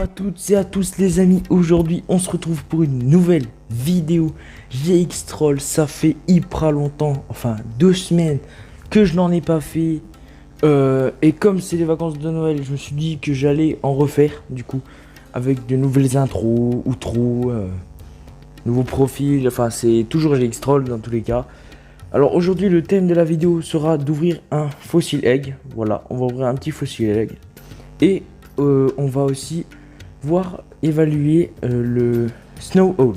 à toutes et à tous les amis, aujourd'hui on se retrouve pour une nouvelle vidéo GX Troll. Ça fait hyper longtemps, enfin 2 semaines que je n'en ai pas fait. Et comme c'est les vacances de Noël, je me suis dit que j'allais en refaire du coup, avec de nouvelles intros, outros, nouveaux profils, enfin c'est toujours GX Troll dans tous les cas. Alors aujourd'hui le thème de la vidéo sera d'ouvrir un fossil egg. Voilà, on va ouvrir un petit fossil egg. Et on va aussi voir évaluer le Snow Owl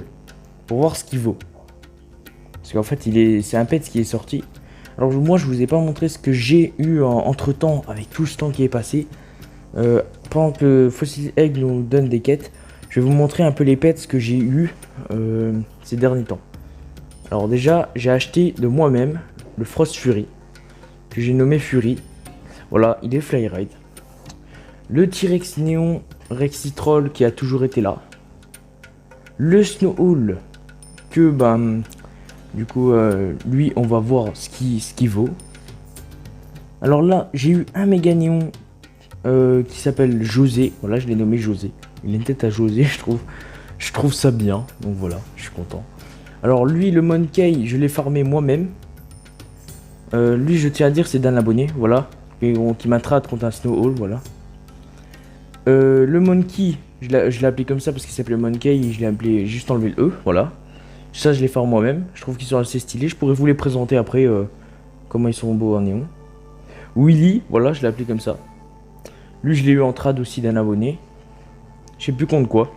pour voir ce qu'il vaut. Parce qu'en fait c'est un pet qui est sorti. Alors moi je vous ai pas montré ce que j'ai eu entre temps avec tout ce temps qui est passé. Pendant que le Fossil Egg nous donne des quêtes, je vais vous montrer un peu les pets que j'ai eu ces derniers temps. Alors déjà j'ai acheté de moi-même le Frost Fury que j'ai nommé Fury. Voilà, il est Flyride. Le T-Rex Néon Rexitroll qui a toujours été là. Le Snow Owl que du coup lui on va voir ce qu'il vaut. Alors là j'ai eu un méga néon qui s'appelle José. Voilà, je l'ai nommé José. Il a une tête à José, je trouve ça bien. Donc voilà, je suis content. Alors lui le Monkey je l'ai farmé moi-même. Lui je tiens à dire c'est d'un abonné, voilà, qui m'attrape contre un Snow Owl, voilà. Le Monkey, je l'ai appelé comme ça parce qu'il s'appelait Monkey et je l'ai appelé juste enlevé le E, voilà. Ça je les farme moi-même, je trouve qu'ils sont assez stylés, je pourrais vous les présenter après comment ils sont beaux en néon. Willy, voilà, je l'ai appelé comme ça. Lui je l'ai eu en trad aussi d'un abonné. Je sais plus contre quoi.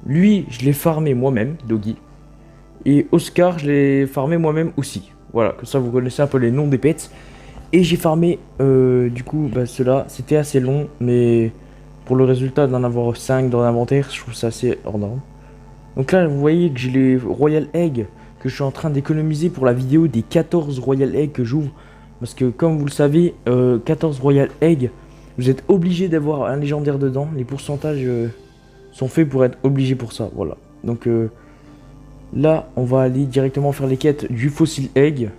Lui je l'ai farmé moi-même, Doggy. Et Oscar je l'ai farmé moi-même aussi. Voilà, comme ça vous connaissez un peu les noms des pets. Et j'ai farmé du coup ceux-là, c'était assez long, mais pour le résultat d'en avoir 5 dans l'inventaire, je trouve ça assez hors norme. Donc là vous voyez que j'ai les Royal Egg que je suis en train d'économiser pour la vidéo des 14 Royal Egg que j'ouvre. Parce que comme vous le savez, 14 Royal Egg, vous êtes obligé d'avoir un légendaire dedans. Les pourcentages sont faits pour être obligés pour ça, voilà. Donc là on va aller directement faire les quêtes du Fossil Egg.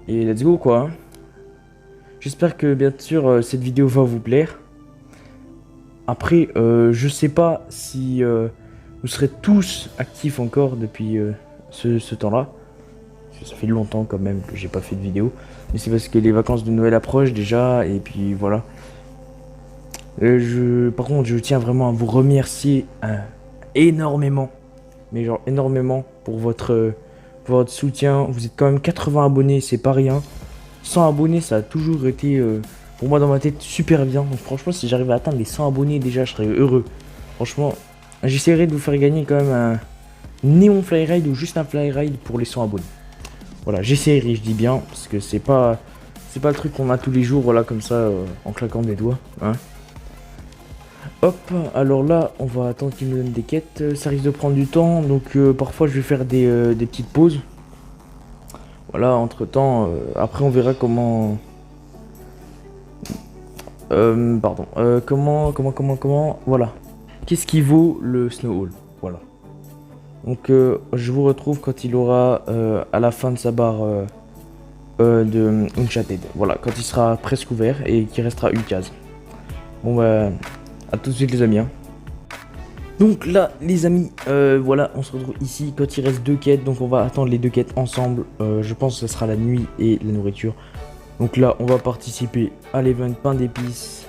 Et let's go quoi hein. J'espère que bien sûr cette vidéo va vous plaire. Après je sais pas si vous serez tous actifs encore depuis ce temps-là. Ça fait longtemps quand même que j'ai pas fait de vidéo. Mais c'est parce que les vacances de Noël approchent déjà. Et puis voilà. Par contre je tiens vraiment à vous remercier énormément. Mais genre énormément pour votre soutien. Vous êtes quand même 80 abonnés, c'est pas rien. 100 abonnés, ça a toujours été, pour moi dans ma tête, super bien. Donc franchement, si j'arrive à atteindre les 100 abonnés, déjà, je serais heureux. Franchement, j'essaierai de vous faire gagner quand même un Néon Flyride ou juste un Flyride pour les 100 abonnés. Voilà, j'essaierai, je dis bien, parce que c'est pas le truc qu'on a tous les jours, voilà, comme ça, en claquant des doigts. Hein. Hop, alors là, on va attendre qu'il nous donne des quêtes. Ça risque de prendre du temps, donc parfois je vais faire des petites pauses. Voilà, entre temps, après on verra comment... comment... Voilà. Qu'est-ce qui vaut le Snow Owl? Voilà. Donc je vous retrouve quand il aura à la fin de sa barre de Uncharted. Voilà, quand il sera presque ouvert et qu'il restera une case. Bon bah, à tout de suite les amis. Hein. Donc là les amis, voilà, on se retrouve ici quand il reste 2 quêtes, donc on va attendre les 2 quêtes ensemble. Je pense que ce sera la nuit et la nourriture. Donc là on va participer à l'event pain d'épices.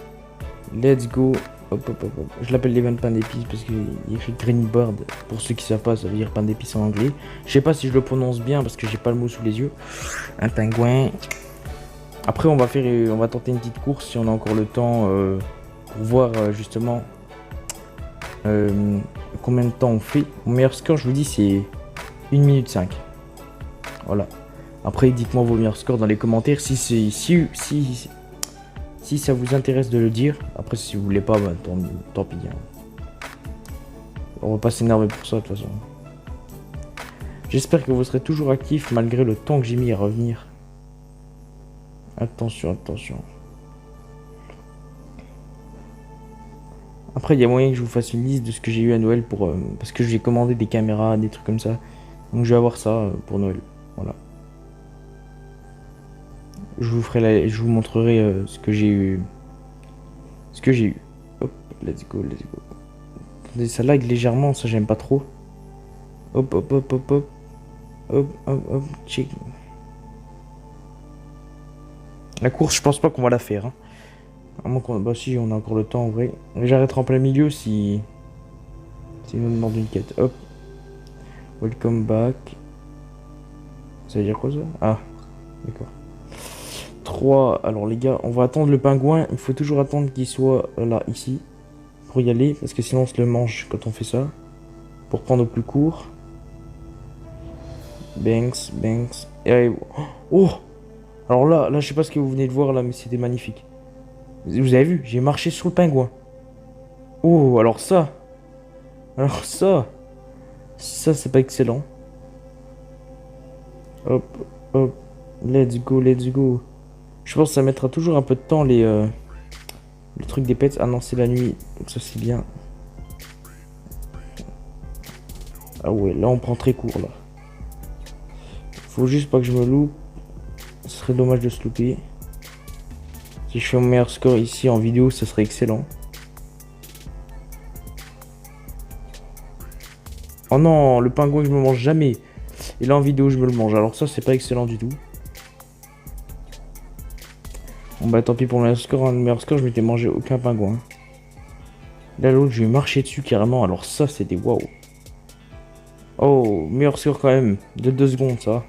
Let's go. Hop, hop, hop, hop. Je l'appelle l'event pain d'épices parce qu'il est écrit Green Bird. Pour ceux qui savent pas, ça veut dire pain d'épices en anglais. Je sais pas si je le prononce bien parce que j'ai pas le mot sous les yeux. Un pingouin. Après on va tenter une petite course si on a encore le temps pour voir justement combien de temps on fait. Mon meilleur score je vous dis c'est 1 minute 5. Voilà. Après dites-moi vos meilleurs scores dans les commentaires si ça vous intéresse de le dire. Après si vous voulez pas bah, tant pis hein. On va pas s'énerver pour ça de toute façon. J'espère que vous serez toujours actifs malgré le temps que j'ai mis à revenir. Attention, attention. Après, il y a moyen que je vous fasse une liste de ce que j'ai eu à Noël pour parce que j'ai commandé des caméras, des trucs comme ça. Donc je vais avoir ça pour Noël. Voilà. Je vous montrerai ce que j'ai eu. Hop, let's go, let's go. Attendez, ça lag légèrement, ça j'aime pas trop. Hop, hop, hop, hop, hop. Hop, hop, hop, check. La course, je pense pas qu'on va la faire. Hein. À moins qu'on... Bah si, on a encore le temps en vrai. J'arrêterai en plein milieu si... Si il nous demande une quête. Hop. Welcome back. Ça veut dire quoi ça? Ah, d'accord. 3. Alors les gars, on va attendre le pingouin. Il faut toujours attendre qu'il soit là, ici. Pour y aller. Parce que sinon on se le mange quand on fait ça. Pour prendre au plus court. Banks, Banks. Et allez. Oh! Alors là, je sais pas ce que vous venez de voir là, mais c'était magnifique. Vous avez vu? J'ai marché sur le pingouin. Oh, alors ça. Alors ça. Ça, c'est pas excellent. Hop, hop. Let's go, let's go. Je pense que ça mettra toujours un peu de temps le truc des pets. Ah non, c'est la nuit. Donc ça, c'est bien. Ah ouais, là, on prend très court, là. Faut juste pas que je me loupe. Ce serait dommage de se louper. Si je fais mon meilleur score ici en vidéo, ce serait excellent. Oh non, le pingouin je me mange jamais. Et là en vidéo je me le mange. Alors ça c'est pas excellent du tout. Bon bah tant pis pour le meilleur score. Hein. Le meilleur score je m'étais mangé aucun pingouin. Là l'autre je vais marcher dessus carrément. Alors ça c'était waouh. Oh, meilleur score quand même. De 2 secondes ça.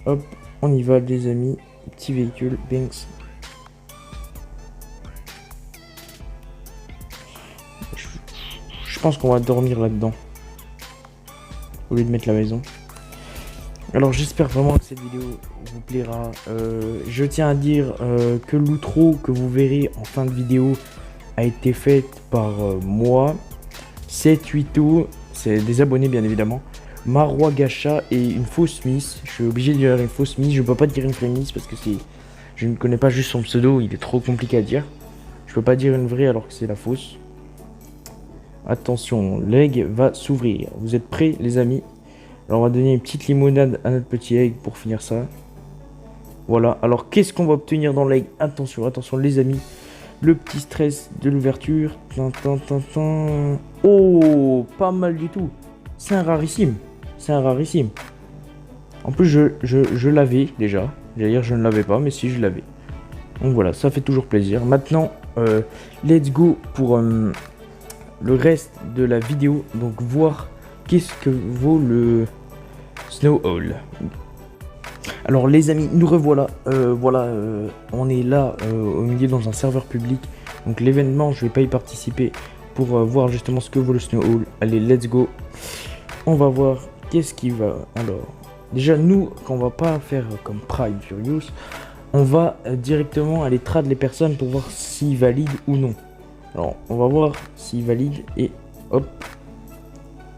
Hop, on y va les amis. Petit véhicule, Banks. Je pense qu'on va dormir là-dedans. Au lieu de mettre la maison. Alors j'espère vraiment que cette vidéo vous plaira. Je tiens à dire que l'outro que vous verrez en fin de vidéo a été faite par moi. 7-8 c'est des abonnés bien évidemment. Marwa Gacha et une fausse Miss. Je suis obligé de dire une fausse Miss. Je peux pas dire une vraie Miss parce que c'est... Je ne connais pas juste son pseudo. Il est trop compliqué à dire. Je peux pas dire une vraie alors que c'est la fausse. Attention, l'egg va s'ouvrir. Vous êtes prêts les amis? Alors on va donner une petite limonade à notre petit egg pour finir ça. Voilà, alors qu'est-ce qu'on va obtenir dans l'egg? Attention, attention les amis. Le petit stress de l'ouverture. Oh, pas mal du tout. C'est un rarissime. C'est un rarissime. En plus, je l'avais déjà. J'allais dire je ne l'avais pas, mais si je l'avais. Donc voilà, ça fait toujours plaisir. Maintenant, let's go pour le reste de la vidéo. Donc voir qu'est-ce que vaut le Snow Owl. Alors les amis, nous revoilà. On est là au milieu dans un serveur public. Donc l'événement, je vais pas y participer pour voir justement ce que vaut le Snow Owl. Allez, let's go. On va voir qu'est-ce qui va. Alors, déjà nous, qu'on va pas faire comme Prime Furious, on va directement aller trad les personnes pour voir s'ils valident ou non. Alors, on va voir s'ils valident et hop.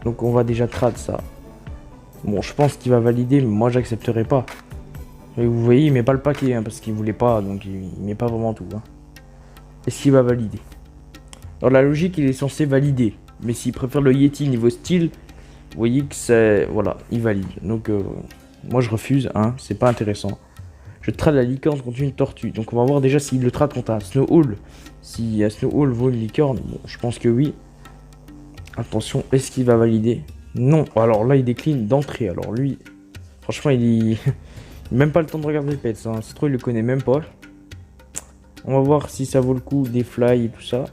Donc on va déjà trad ça. Bon, je pense qu'il va valider, mais moi j'accepterai pas. Et vous voyez, il met pas le paquet hein, parce qu'il voulait pas, donc il met pas vraiment tout. Hein. Est-ce qu'il va valider? Dans la logique, il est censé valider. Mais s'il préfère le Yeti niveau style, vous voyez que c'est... Voilà, il valide. Donc, moi je refuse, hein, c'est pas intéressant. Je trade la licorne contre une tortue. Donc on va voir déjà s'il le trade contre un Snow Owl. Si un Snow Owl vaut une licorne, bon, je pense que oui. Attention, est-ce qu'il va valider? Non. Alors là, il décline d'entrée. Alors lui, franchement, il même pas le temps de regarder le pets. Hein. C'est trop, il le connaît même pas. On va voir si ça vaut le coup des fly et tout ça.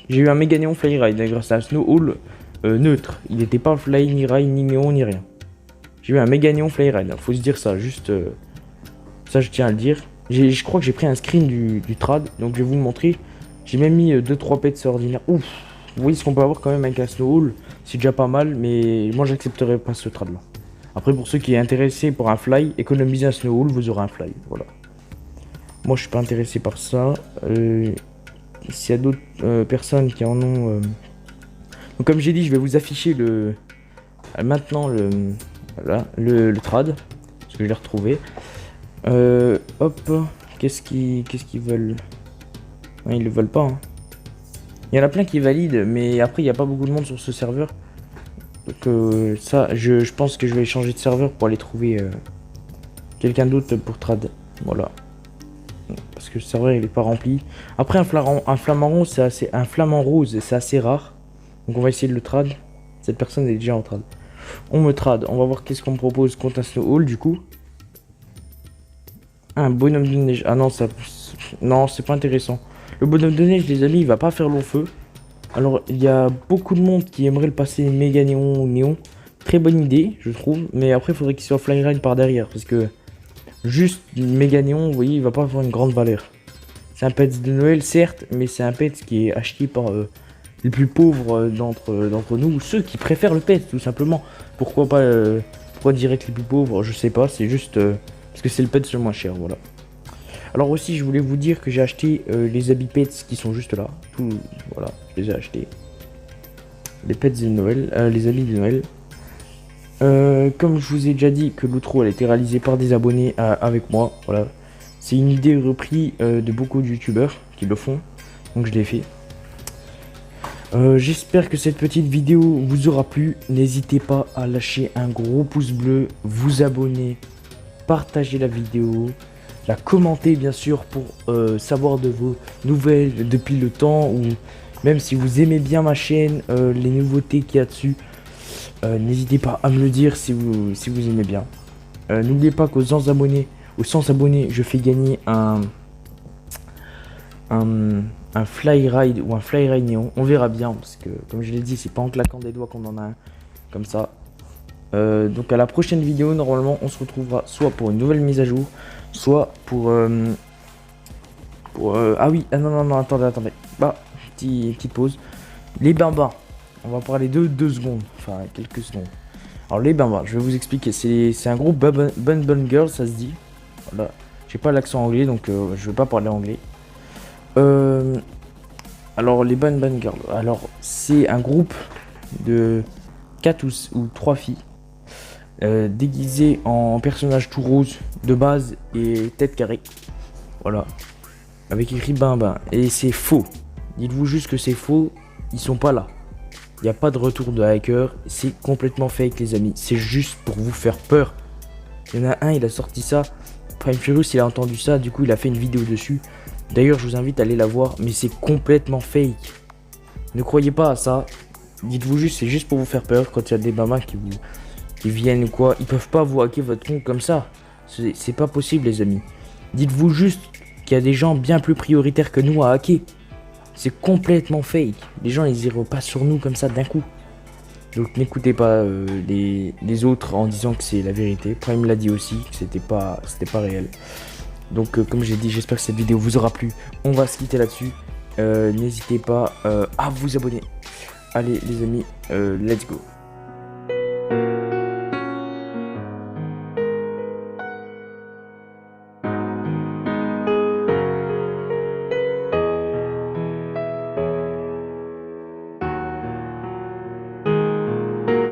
J'ai eu un méga néon fly ride grâce à un Snow Owl neutre. Il n'était pas fly, ni ride, ni néon, ni rien. J'ai eu un méga néon fly ride. Faut se dire ça, juste... ça, je tiens à le dire. Je crois que j'ai pris un screen du trad. Donc je vais vous le montrer. J'ai même mis 2-3 pets ordinaires. Ouf. Vous voyez ce qu'on peut avoir quand même avec un Snow Owl. C'est déjà pas mal, mais moi j'accepterai pas ce trad là. Après pour ceux qui sont intéressés pour un fly, économisez un Snow Owl, vous aurez un fly. Voilà. Moi je suis pas intéressé par ça. S'il y a d'autres personnes qui en ont... Donc comme j'ai dit, je vais vous afficher maintenant voilà, le trad. Parce que je l'ai retrouvé. Hop. Qu'est-ce qu'ils veulent? Ouais, ils le veulent pas. Hein. Il y en a plein qui valident, mais après il n'y a pas beaucoup de monde sur ce serveur. Donc ça, je pense que je vais changer de serveur pour aller trouver quelqu'un d'autre pour trad. Voilà. Parce que le serveur il est pas rempli. Après un flamant rose, c'est assez rare. Donc on va essayer de le trad. Cette personne est déjà en trad. On me trad. On va voir qu'est-ce qu'on me propose contre un snowhall du coup. Un bonhomme de neige. Ah non, ça... Non, c'est pas intéressant. Le bonhomme de neige, les amis, il va pas faire long feu. Alors, il y a beaucoup de monde qui aimerait le passer méga néon ou néon. Très bonne idée, je trouve. Mais après, il faudrait qu'il soit flyline par derrière. Parce que juste méga néon, vous voyez, il va pas avoir une grande valeur. C'est un pet de Noël, certes, mais c'est un pet qui est acheté par les plus pauvres d'entre nous. Ceux qui préfèrent le pet, tout simplement. Pourquoi pas... pourquoi direct les plus pauvres? Je sais pas, c'est juste... parce que c'est le pet le moins cher, voilà. Alors aussi, je voulais vous dire que j'ai acheté les habits pets qui sont juste là. Tout, voilà, je les ai achetés. Les pets de Noël, les habits de Noël. Comme je vous ai déjà dit que l'outro elle a été réalisée par des abonnés avec moi, voilà. C'est une idée reprise de beaucoup de youtubeurs qui le font, donc je l'ai fait. J'espère que cette petite vidéo vous aura plu. N'hésitez pas à lâcher un gros pouce bleu, vous abonner, partager la vidéo, la commenter bien sûr pour savoir de vos nouvelles depuis le temps, ou même si vous aimez bien ma chaîne, les nouveautés qu'il y a dessus. N'hésitez pas à me le dire si vous aimez bien. N'oubliez pas qu'aux 100 abonnés, je fais gagner un fly ride ou un fly ride néon. On verra bien parce que comme je l'ai dit, c'est pas en claquant des doigts qu'on en a un comme ça. Donc à la prochaine vidéo, normalement on se retrouvera soit pour une nouvelle mise à jour, soit pour ah oui, ah non, attendez, bah petite pause. Les bambins, on va parler de 2 secondes, enfin quelques secondes. Alors les bambins, je vais vous expliquer, c'est un groupe Bun Girl, ça se dit. Voilà, j'ai pas l'accent anglais donc je vais pas parler anglais. Alors les Bun Girl, alors c'est un groupe de 4 ou 3 filles déguisées en personnages tout rose de base et tête carrée. Voilà, avec écrit Bambin. Et c'est faux. Dites-vous juste que c'est faux. Ils sont pas là. Il n'y a pas de retour de hacker. C'est complètement fake, les amis. C'est juste pour vous faire peur. Il y en a un, il a sorti ça. Prime Furious, il a entendu ça. Du coup, il a fait une vidéo dessus. D'ailleurs, je vous invite à aller la voir. Mais c'est complètement fake. Ne croyez pas à ça. Dites-vous juste, c'est juste pour vous faire peur. Quand il y a des mamas qui viennent ou quoi, ils peuvent pas vous hacker votre compte comme ça. C'est pas possible, les amis. Dites-vous juste qu'il y a des gens bien plus prioritaires que nous à hacker. C'est complètement fake. Les gens ils iront pas sur nous comme ça d'un coup. Donc n'écoutez pas les autres en disant que c'est la vérité. Prime l'a dit aussi que c'était pas réel. Donc comme j'ai dit, j'espère que cette vidéo vous aura plu. On va se quitter là-dessus. N'hésitez pas à vous abonner. Allez les amis, let's go.